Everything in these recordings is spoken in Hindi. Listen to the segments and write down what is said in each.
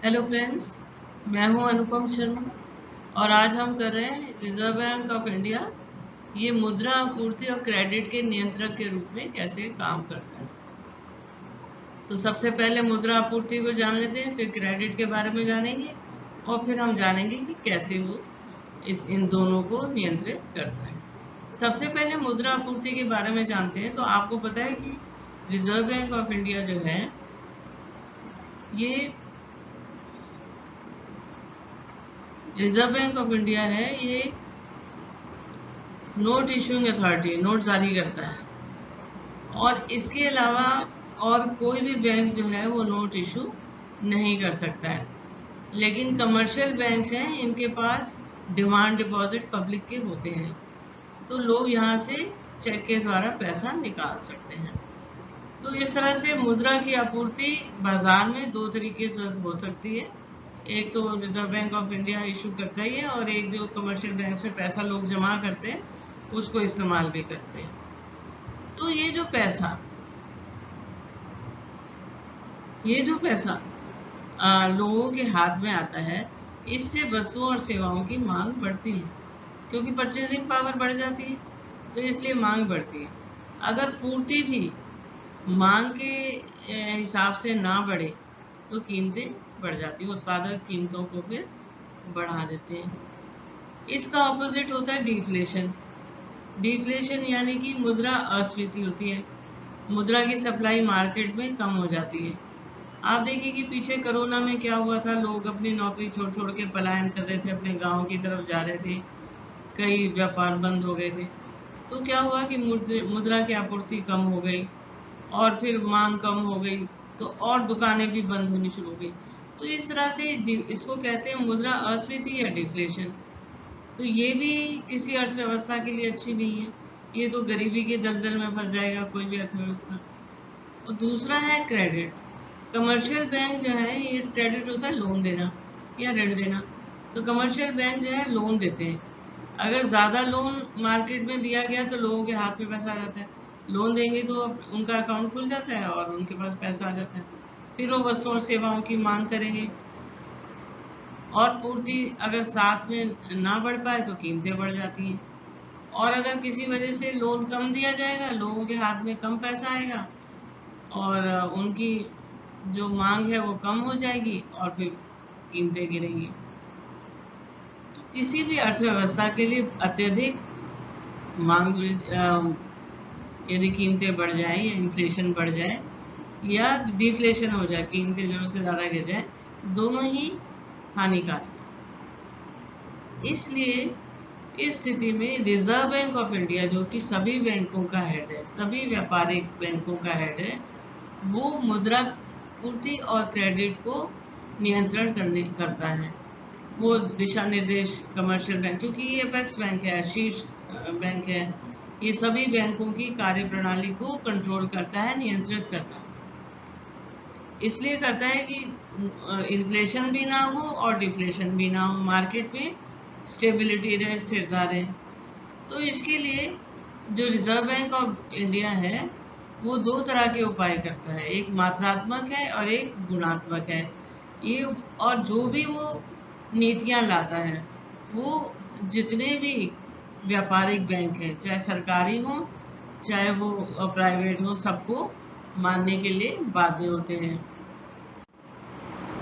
हेलो फ्रेंड्स, मैं हूं अनुपम शर्मा और आज हम कर रहे हैं रिजर्व बैंक ऑफ इंडिया ये मुद्रा आपूर्ति और क्रेडिट के नियंत्रक के रूप में कैसे काम करता है। तो सबसे पहले मुद्रा आपूर्ति को जान लेते हैं, फिर क्रेडिट के बारे में जानेंगे और फिर हम जानेंगे कि कैसे वो इन दोनों को नियंत्रित करता है। सबसे पहले मुद्रा आपूर्ति के बारे में जानते हैं। तो आपको पता है कि रिजर्व बैंक ऑफ इंडिया जो है ये रिजर्व बैंक ऑफ इंडिया है, ये नोट इशूइंग अथॉरिटी, नोट जारी करता है और इसके अलावा और कोई भी बैंक जो है वो नोट इशू नहीं कर सकता है। लेकिन कमर्शियल बैंक्स हैं, इनके पास डिमांड डिपॉजिट पब्लिक के होते हैं, तो लोग यहाँ से चेक के द्वारा पैसा निकाल सकते हैं। तो इस तरह से मुद्रा की आपूर्ति बाजार में दो तरीके से हो सकती है। एक तो reserve bank of India issue करता ही है और एक जो कमर्शियल बैंक्स में पैसा लोग जमा करते हैं उसको इस्तेमाल भी करते हैं। तो ये जो पैसा लोगों के हाथ में आता है, इससे वस्तुओं और सेवाओं की मांग बढ़ती है, क्योंकि परचेजिंग पावर बढ़ जाती है, तो इसलिए मांग बढ़ती है। अगर पूर्ति भी मांग के हिसाब से ना बढ़े तो कीमतें बढ़ जाती है, उत्पादक कीमतों को फिर बढ़ा देते हैं। इसका ऑपोजिट होता है डिफ्लेशन। डिफ्लेशन यानी कि मुद्रा अस्फीति होती है, मुद्रा की सप्लाई मार्केट में कम हो जाती है। आप देखिए कि पीछे कोरोना में क्या हुआ था, लोग अपनी नौकरी छोड़ छोड़ के पलायन कर रहे थे, अपने गांव की तरफ जा रहे थे, कई व्यापार बंद हो गए थे। तो क्या हुआ कि मुद्रा की आपूर्ति कम हो गई और फिर मांग कम हो गई, तो और दुकानें भी बंद होनी शुरू हो गई। तो इस तरह से इसको कहते हैं मुद्रा अस्फीति या डिफ्लेशन। तो ये भी किसी अर्थव्यवस्था के लिए अच्छी नहीं है, ये तो गरीबी के दलदल में फंस जाएगा कोई भी अर्थव्यवस्था। और दूसरा है क्रेडिट। कमर्शियल बैंक जो है, ये क्रेडिट होता है लोन देना या ऋण देना। तो कमर्शियल बैंक जो है लोन देते हैं। अगर ज़्यादा लोन मार्केट में दिया गया तो लोगों के हाथ में पैसा आ जाता है, लोन देंगे तो उनका अकाउंट खुल जाता है और उनके पास पैसा आ जाता है, फिर वो वस्तुओं और सेवाओं की मांग करेंगे और पूर्ति अगर साथ में ना बढ़ पाए तो कीमतें बढ़ जाती हैं। और अगर किसी वजह से लोन कम दिया जाएगा, लोगों के हाथ में कम पैसा आएगा और उनकी जो मांग है वो कम हो जाएगी और फिर कीमतें गिरेंगी। तो किसी भी अर्थव्यवस्था के लिए अत्यधिक मांग, यदि कीमतें बढ़ जाएं या इन्फ्लेशन बढ़ जाए या डिफ्लेशन हो जाए, कीमतें जरूरत से ज़्यादा गिर जाए, दोनों ही हानिकारक है। इसलिए इस स्थिति में रिजर्व बैंक ऑफ इंडिया, जो कि सभी बैंकों का हेड है, सभी व्यापारिक बैंकों का हेड है, वो मुद्रा पूर्ति और क्रेडिट को नियंत्रण करता है। वो दिशा निर्देश कमर्शियल बैंक, क्योंकि ये अपेक्स बैंक है, शीर्ष बैंक है, ये सभी बैंकों की कार्यप्रणाली को कंट्रोल करता है, नियंत्रित करता है। इसलिए करता है कि इन्फ्लेशन भी ना हो और डिफ्लेशन भी ना हो, मार्केट में स्टेबिलिटी रहे, स्थिरता रहे। तो इसके लिए जो रिजर्व बैंक ऑफ इंडिया है वो दो तरह के उपाय करता है, एक मात्रात्मक है और एक गुणात्मक है। ये और जो भी वो नीतियां लाता है वो जितने भी व्यापारिक बैंक हैं, चाहे सरकारी हो चाहे वो प्राइवेट हो, सबको मानने के लिए बाध्य होते हैं।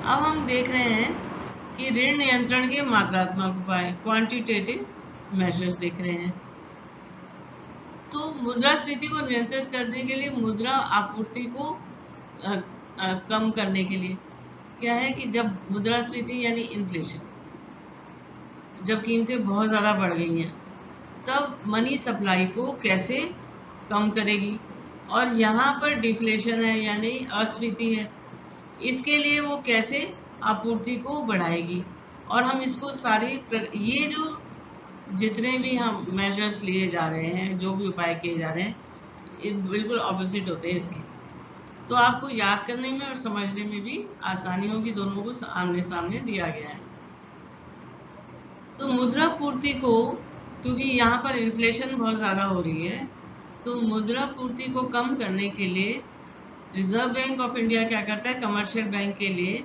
अब हम देख रहे हैं कि ऋण नियंत्रण के मात्रात्मक उपाय, क्वांटिटेटिव मेजर्स देख रहे हैं। तो मुद्रास्फीति को नियंत्रित करने के लिए, मुद्रा आपूर्ति को कम करने के लिए क्या है कि जब मुद्रास्फीति यानी इन्फ्लेशन, जब कीमतें बहुत ज़्यादा बढ़ गई हैं, तब मनी सप्लाई को कैसे कम करेगी। और यहाँ पर डिफ्लेशन है यानी अस्फीति है, इसके लिए वो कैसे आपूर्ति को बढ़ाएगी। और हम इसको ये जो जितने भी हम मेजर्स लिए जा रहे हैं, जो भी उपाय किए जा रहे हैं, ये बिल्कुल ऑपोजिट होते हैं इसके। तो आपको याद करने में और समझने में भी आसानी होगी, दोनों को आमने सामने दिया गया है। तो मुद्रा पूर्ति को, क्योंकि यहाँ पर इन्फ्लेशन बहुत ज़्यादा हो रही है, तो मुद्रा पूर्ति को कम करने के लिए रिजर्व बैंक ऑफ इंडिया क्या करता है, कमर्शियल बैंक के लिए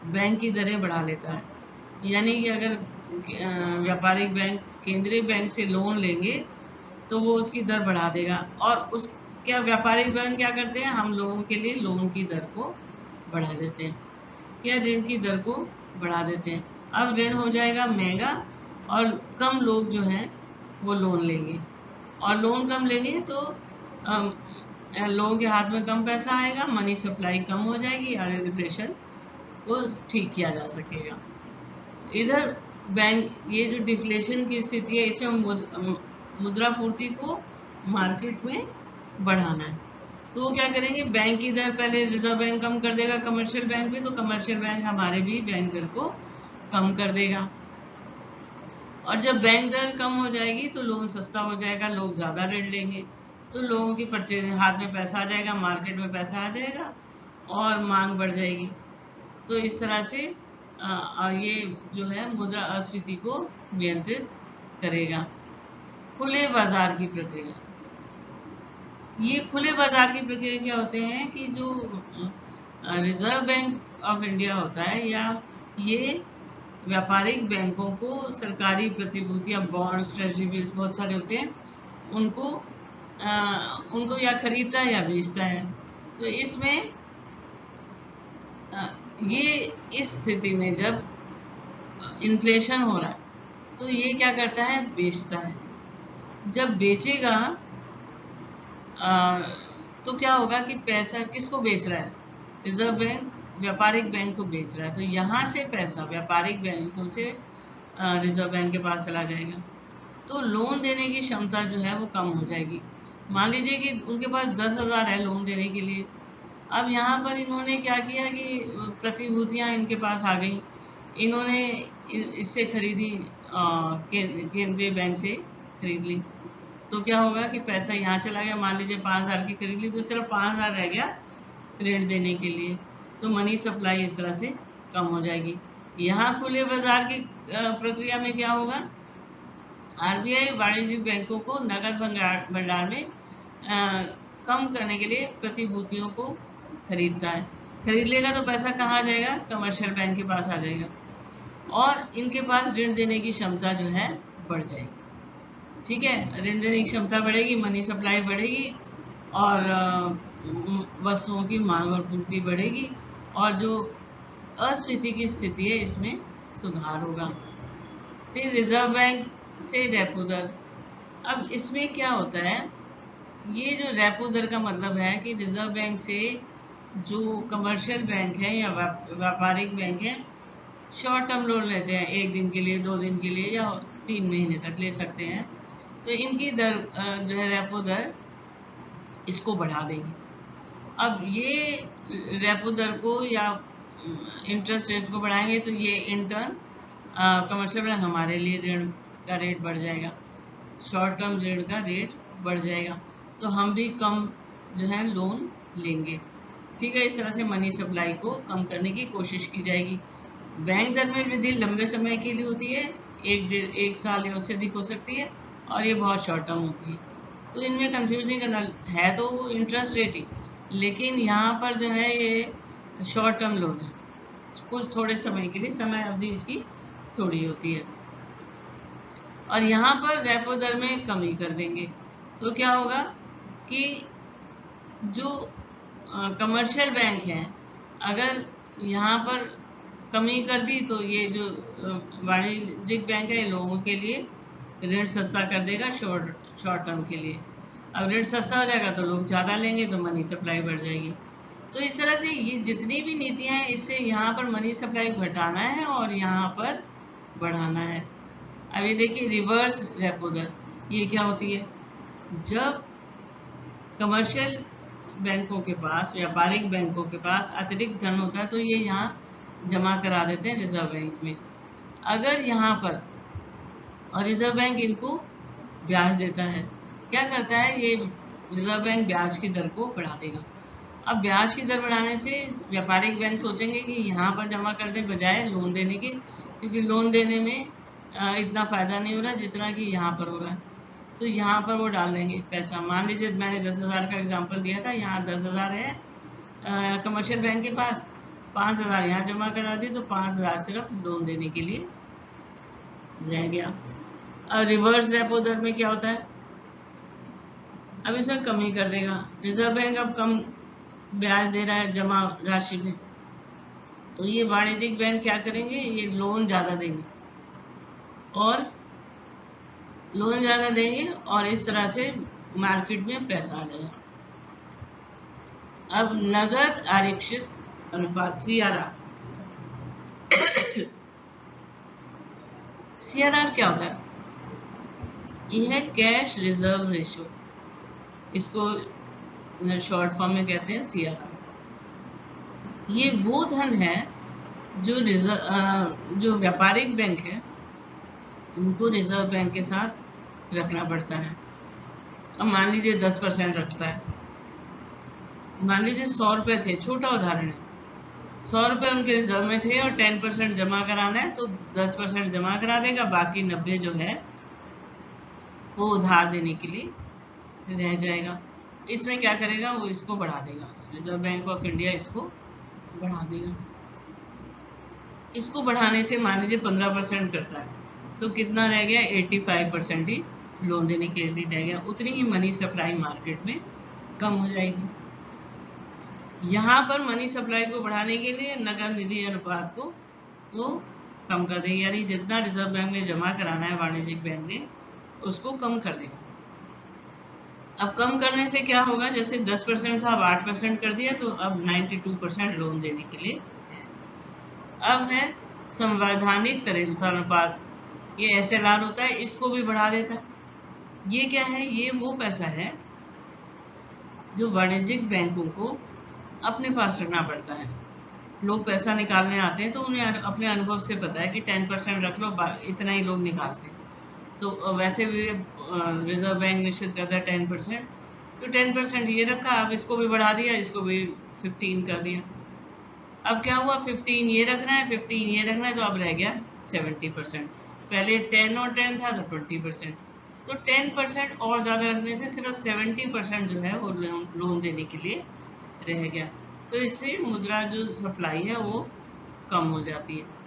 बैंक की दरें बढ़ा लेता है। यानी कि अगर व्यापारिक बैंक केंद्रीय बैंक से लोन लेंगे तो वो उसकी दर बढ़ा देगा, और उस क्या व्यापारिक बैंक क्या करते हैं, हम लोगों के लिए लोन की दर को बढ़ा देते हैं या ऋण की दर को बढ़ा देते हैं। अब ऋण हो जाएगा महंगा और कम लोग जो हैं वो लोन लेंगे, और लोन कम लेंगे तो लोगों के हाथ में कम पैसा आएगा, मनी सप्लाई कम हो जाएगी और इन्फ्लेशन को ठीक किया जा सकेगा। इधर बैंक ये जो डिफ्लेशन की स्थिति है इसमें मुद्रा पूर्ति को मार्केट में बढ़ाना है, तो वो क्या करेंगे, बैंक की दर पहले रिजर्व बैंक कम कर देगा कमर्शियल बैंक पे, तो कमर्शियल बैंक हमारे भी बैंक दर को कम कर देगा, और जब बैंक दर कम हो जाएगी तो लोन सस्ता हो जाएगा, लोग ज़्यादा ऋण लेंगे, तो लोगों की परचेज हाथ में पैसा आ जाएगा, मार्केट में पैसा आ जाएगा और मांग बढ़ जाएगी। तो इस तरह से ये जो है मुद्रा अस्फीति को नियंत्रित करेगा। खुले बाजार की प्रक्रिया, ये खुले बाजार की प्रक्रिया क्या होते हैं कि जो रिजर्व बैंक ऑफ इंडिया होता है या ये व्यापारिक बैंकों को सरकारी प्रतिभूतियां, बॉन्ड्स, ट्रेजरी बिल्स बहुत सारे होते हैं, उनको या खरीदता है या बेचता है। तो इसमें ये इस स्थिति में जब इन्फ्लेशन हो रहा है तो ये क्या करता है, बेचता है। जब बेचेगा तो क्या होगा कि पैसा किसको बेच रहा है, रिजर्व बैंक व्यापारिक बैंक को बेच रहा है, तो यहाँ से पैसा व्यापारिक बैंकों से रिजर्व बैंक के पास चला जाएगा, तो लोन देने की क्षमता जो है वो कम हो जाएगी। मान लीजिए कि उनके पास 10,000 है लोन देने के लिए, अब यहाँ पर इन्होंने क्या किया कि प्रतिभूतियाँ इनके पास आ गई, इन्होंने इससे खरीदी, केंद्रीय बैंक से खरीद ली, तो क्या होगा कि पैसा यहाँ चला गया, मान लीजिए 5,000 की खरीद ली तो सिर्फ 5,000 रह गया ऋण देने के लिए, तो मनी सप्लाई इस तरह से कम हो जाएगी। यहाँ खुले बाजार की प्रक्रिया में क्या होगा, आरबीआई वाणिज्यिक बैंकों को नगद भंडार में कम करने के लिए प्रतिभूतियों को खरीदता है, खरीद लेगा तो पैसा कहाँ जाएगा, कमर्शियल बैंक के पास आ जाएगा, और इनके पास ऋण देने की क्षमता जो है बढ़ जाएगी। ठीक है, ऋण देने की क्षमता बढ़ेगी, मनी सप्लाई बढ़ेगी और वस्तुओं की मांग और पूर्ति बढ़ेगी, और जो अस्फीति की स्थिति है इसमें सुधार होगा। फिर रिजर्व बैंक से रेपो दर, अब इसमें क्या होता है, ये जो रेपो दर का मतलब है कि रिजर्व बैंक से जो कमर्शियल बैंक है या व्यापारिक बैंक है शॉर्ट टर्म लोन लेते हैं, 1 दिन के लिए, 2 दिन के लिए या 3 महीने तक ले सकते हैं, तो इनकी दर जो है रेपो दर इसको बढ़ा देगी। अब ये रेपो दर को या इंटरेस्ट रेट को बढ़ाएंगे तो ये इंटर्न कमर्शियल बैंक हमारे लिए ऋण का रेट बढ़ जाएगा, शॉर्ट टर्म ऋण का रेट बढ़ जाएगा, तो हम भी कम जो है लोन लेंगे। ठीक है, इस तरह से मनी सप्लाई को कम करने की कोशिश की जाएगी। बैंक दर में वृद्धि लंबे समय के लिए होती है, 1 साल या उससे अधिक हो सकती है, और ये बहुत शॉर्ट टर्म होती है, तो इनमें कंफ्यूज नहीं करना है, तो वो इंटरेस्ट रेट ही, लेकिन यहाँ पर जो है ये शॉर्ट टर्म लोन है, कुछ थोड़े समय के लिए, समय अवधि इसकी थोड़ी होती है, और यहाँ पर रेपो दर में कमी कर देंगे, तो क्या होगा कि जो कमर्शियल बैंक है अगर यहाँ पर कमी कर दी तो ये जो वाणिज्यिक बैंक है लोगों के लिए ऋण सस्ता कर देगा शॉर्ट टर्म के लिए। अब ऋण सस्ता हो जाएगा तो लोग ज़्यादा लेंगे तो मनी सप्लाई बढ़ जाएगी। तो इस तरह से ये जितनी भी नीतियाँ हैं इससे यहाँ पर मनी सप्लाई घटाना है और यहाँ पर बढ़ाना है। अब ये देखिए रिवर्स रेपो दर, ये क्या होती है, जब कमर्शियल बैंकों के पास, व्यापारिक बैंकों के पास अतिरिक्त धन होता है तो ये यहाँ जमा करा देते हैं रिजर्व बैंक में। अगर यहाँ पर, और रिजर्व बैंक इनको ब्याज देता है, क्या करता है ये रिजर्व बैंक ब्याज की दर को बढ़ा देगा। अब ब्याज की दर बढ़ाने से व्यापारिक बैंक सोचेंगे कि यहाँ पर जमा कर दें बजाय लोन देने के, क्योंकि लोन देने में इतना फ़ायदा नहीं हो रहा जितना कि यहाँ पर हो रहा है, तो यहाँ पर वो डाल देंगे पैसा। मान लीजिए मैंने 10,000 का एग्जांपल दिया था, यहाँ 10,000 है कमर्शियल बैंक के पास, 5,000 यहाँ जमा करा दी तो 5,000 सिर्फ लोन देने के लिए रह गया। अब रिवर्स रेपो दर में क्या होता है, अब इसमें कमी कर देगा। रिजर्व बैंक अब कम ब्याज दे रहा है जमा राशि में, तो ये वाणिज्यिक बैंक क्या करेंगे, ये लोन ज्यादा देंगे और इस तरह से मार्केट में पैसा आ जाएगा। अब नगद आरक्षित अनुपात CRR क्या होता है, यह है कैश रिजर्व रेशियो, इसको शॉर्ट फॉर्म में कहते हैं CRR। ये वो धन है जो व्यापारिक बैंक है उनको रिजर्व बैंक के साथ रखना पड़ता है। अब मान लीजिए 10% रखता है, मान लीजिए 100 रुपए थे, छोटा उदाहरण है, 100 रुपए उनके रिजर्व में थे और 10% जमा कराना है तो 10% जमा करा देगा, बाकी 90 जो है वो उधार देने के लिए रह जाएगा। इसमें क्या करेगा, वो इसको बढ़ा देगा, रिजर्व बैंक ऑफ इंडिया इसको बढ़ा देगा। इसको बढ़ाने से मान लीजिए 15% करता है तो कितना रह गया, 85% ही लोन देने के लिए रह गया। उतनी ही मनी सप्लाई मार्केट में कम हो जाएगी। यहाँ पर मनी सप्लाई को बढ़ाने के लिए नगद निधि अनुपात को वो कम कर देगी, यानी जितना रिजर्व बैंक में जमा कराना है वाणिज्यिक बैंक ने उसको कम कर देगा। अब कम करने से क्या होगा, जैसे 10% था अब 8% कर दिया तो अब 92% लोन देने के लिए है। अब है संवैधानिक तरलता अनुपात, ये SLR होता है, इसको भी बढ़ा देता है। ये क्या है, ये वो पैसा है जो वाणिज्यिक बैंकों को अपने पास रखना पड़ता है। लोग पैसा निकालने आते हैं तो उन्हें अपने अनुभव से पता है कि 10% रख लो, इतना ही लोग निकालते हैं। तो वैसे भी रिजर्व बैंक निश्चित करता है 10%, तो 10% ये रखा, अब इसको भी बढ़ा दिया, इसको भी 15 कर दिया। अब क्या हुआ, 15 ये रखना है, 15 ये रखना है, तो अब रह गया 70%। पहले 10 और 10 था तो 20%, तो 10% और ज्यादा रखने से सिर्फ 70% जो है वो लोन देने के लिए रह गया। तो इससे मुद्रा जो सप्लाई है वो कम हो जाती है।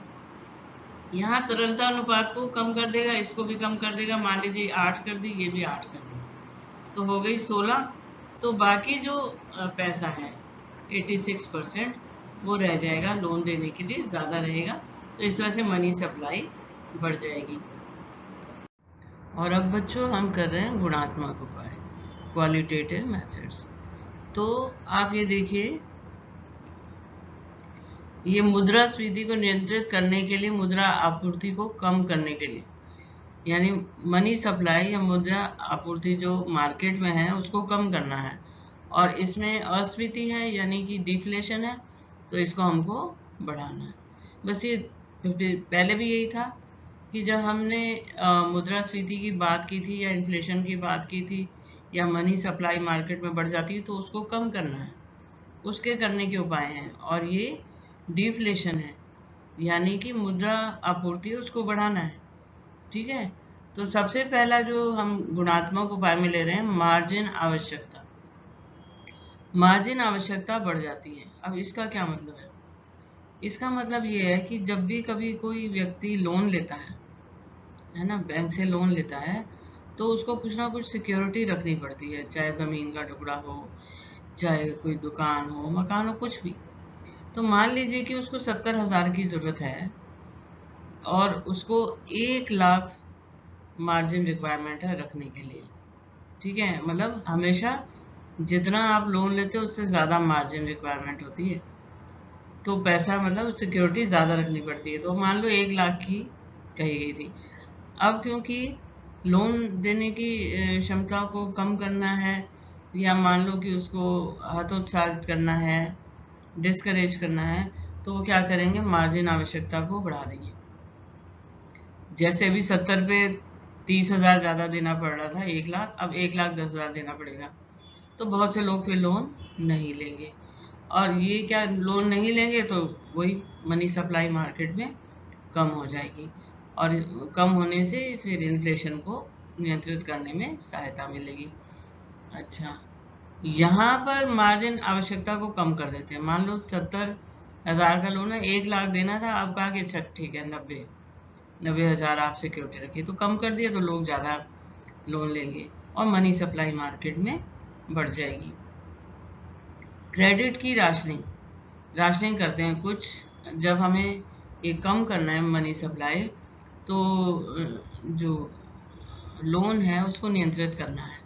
यहाँ तरलता अनुपात को कम कर देगा, इसको भी कम कर देगा, मान लीजिए 8 कर दी, ये भी 8 कर दी, तो हो गई 16। तो बाकी जो पैसा है 86% वो रह जाएगा, लोन देने के लिए ज्यादा रहेगा। तो इस तरह से मनी सप्लाई बढ़ जाएगी। और अब बच्चों हम कर रहे हैं गुणात्मक उपाय, क्वालिटेटिव मेथड्स। तो आप ये देखिए, ये मुद्रास्फीति को नियंत्रित करने के लिए, मुद्रा आपूर्ति को कम करने के लिए, यानी मनी सप्लाई या मुद्रा आपूर्ति जो मार्केट में है उसको कम करना है, और इसमें अस्फीति है यानी कि डिफ्लेशन है, तो इसको हमको बढ़ाना है। बस ये पहले भी यही था कि जब हमने मुद्रास्फीति की बात की थी या इन्फ्लेशन की बात की थी या मनी सप्लाई मार्केट में बढ़ जाती है तो उसको कम करना है, उसके करने के उपाय हैं। और ये डिफ्लेशन है यानी कि मुद्रा आपूर्ति है उसको बढ़ाना है। ठीक है, तो सबसे पहला जो हम गुणात्मक उपाय में ले रहे हैं, मार्जिन आवश्यकता। मार्जिन आवश्यकता बढ़ जाती है। अब इसका क्या मतलब है, इसका मतलब ये है कि जब भी कभी कोई व्यक्ति लोन लेता है ना, बैंक से लोन लेता है, तो उसको कुछ ना कुछ सिक्योरिटी रखनी पड़ती है, चाहे जमीन का टुकड़ा हो, चाहे कोई दुकान हो, मकान हो, कुछ भी। तो मान लीजिए कि उसको 70,000 की जरूरत है और उसको 1 लाख मार्जिन रिक्वायरमेंट है रखने के लिए। ठीक है, मतलब हमेशा जितना आप लोन लेते हो उससे ज्यादा मार्जिन रिक्वायरमेंट होती है, तो पैसा मतलब सिक्योरिटी ज्यादा रखनी पड़ती है। तो मान लो 1 लाख की कही गई थी। अब क्योंकि लोन देने की क्षमता को कम करना है, या मान लो कि उसको हतोत्साहित करना है, डिस्करेज करना है, तो वो क्या करेंगे, मार्जिन आवश्यकता को बढ़ा देंगे। जैसे अभी 70 पे 30,000 ज्यादा देना पड़ रहा था, 1 लाख, अब 1,10,000 देना पड़ेगा। तो बहुत से लोग फिर लोन नहीं लेंगे, और ये क्या, लोन नहीं लेंगे तो वही मनी सप्लाई मार्केट में कम हो जाएगी, और कम होने से फिर इन्फ्लेशन को नियंत्रित करने में सहायता मिलेगी। अच्छा, यहाँ पर मार्जिन आवश्यकता को कम कर देते हैं। मान लो 70 1000 का लोन है, 1 लाख देना था, अब कहा कि अच्छा ठीक है 90,000 आप सिक्योरिटी रखिए, तो कम कर दिया तो लोग ज़्यादा लोन लेंगे और मनी सप्लाई मार्केट में बढ़ जाएगी। क्रेडिट की राशनिंग करते हैं कुछ, जब हमें ये कम करना है मनी सप्लाई, तो जो लोन है उसको नियंत्रित करना है,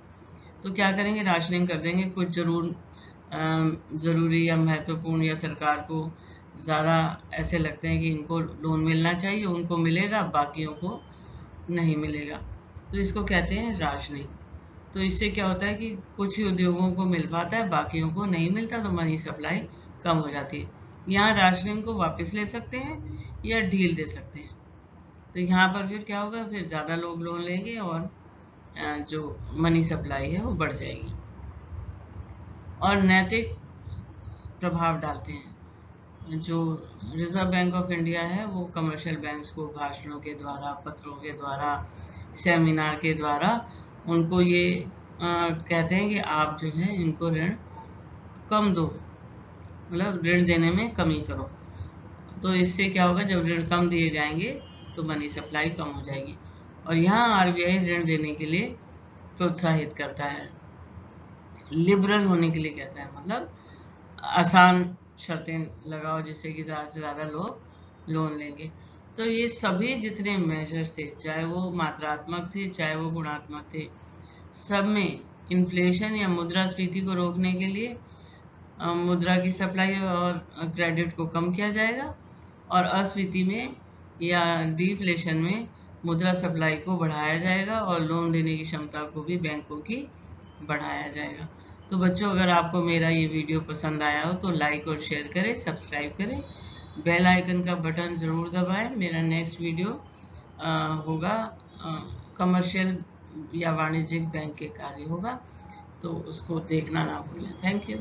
तो क्या करेंगे, राशनिंग कर देंगे। कुछ ज़रूरी या महत्वपूर्ण या सरकार को ज़्यादा ऐसे लगते हैं कि इनको लोन मिलना चाहिए, उनको मिलेगा, बाकियों को नहीं मिलेगा, तो इसको कहते हैं राशनिंग। तो इससे क्या होता है कि कुछ ही उद्योगों को मिल पाता है, बाकियों को नहीं मिलता, तो मनी सप्लाई कम हो जाती है। यहाँ राशनिंग को वापस ले सकते हैं या ढील दे सकते हैं, तो यहाँ पर फिर क्या होगा, फिर ज़्यादा लोग लोन लेंगे और जो मनी सप्लाई है वो बढ़ जाएगी। और नैतिक प्रभाव डालते हैं। जो रिजर्व बैंक ऑफ इंडिया है वो कमर्शियल बैंक्स को भाषणों के द्वारा, पत्रों के द्वारा, सेमिनार के द्वारा उनको ये कहते हैं कि आप जो है इनको ऋण कम दो, मतलब ऋण देने में कमी करो। तो इससे क्या होगा, जब ऋण कम दिए जाएंगे तो मनी सप्लाई कम हो जाएगी। और यहाँ आरबीआई ऋण देने के लिए प्रोत्साहित करता है, लिबरल होने के लिए कहता है, मतलब आसान शर्तें लगाओ जिससे कि ज़्यादा से ज़्यादा लोग लोन लेंगे। तो ये सभी जितने मेजर्स थे, चाहे वो मात्रात्मक थे चाहे वो गुणात्मक थे, सब में इन्फ्लेशन या मुद्रास्फीति को रोकने के लिए मुद्रा की सप्लाई और क्रेडिट को कम किया जाएगा, और अस्फीति में या डिफ्लेशन में मुद्रा सप्लाई को बढ़ाया जाएगा और लोन देने की क्षमता को भी बैंकों की बढ़ाया जाएगा। तो बच्चों, अगर आपको मेरा ये वीडियो पसंद आया हो तो लाइक और शेयर करें, सब्सक्राइब करें, बेल आइकन का बटन ज़रूर दबाएं। मेरा नेक्स्ट वीडियो होगा कमर्शियल या वाणिज्यिक बैंक के कार्य होगा, तो उसको देखना ना भूलें। Thank you.